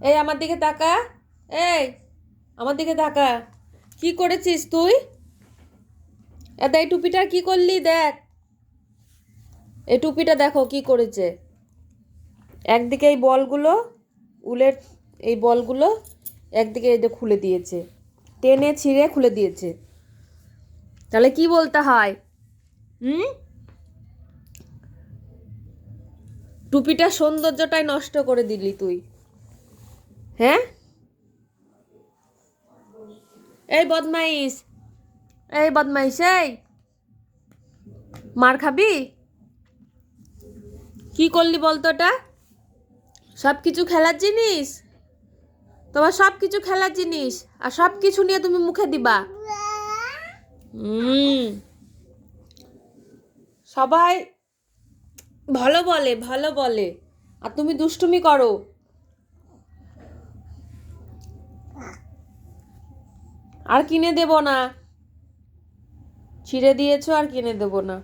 এই আমার দিকে তাকা। এই আমার দিকে তাকা। কি করেছিস তুই? এই টুপিটা কি করলি দেখ। এই টুপিটা দেখো কি করেছে। একদিকে এই বলগুলো, উলের এই বলগুলো একদিকে এই যে খুলে দিয়েছে, টেনে ছিঁড়ে খুলে দিয়েছে। তাহলে কি বলতে হয়? হুম, টুপিটার সৌন্দর্যটাই নষ্ট করে দিলি তুই। হ্যাঁ, এই বদমাইশ, এই বদমাইশ, এই মার খাবি। কি করলি বলতো? ওটা সব কিছু খেলার জিনিস, তোমার সব কিছু খেলার জিনিস, আর সব কিছু নিয়ে তুমি মুখে দিবা। হুম, সবাই ভালো বলে, ভালো বলে, আর তুমি দুষ্টুমি করো। আর কিনে দেব না, ছিঁড়ে দিয়েছো, আর কিনে দেব না।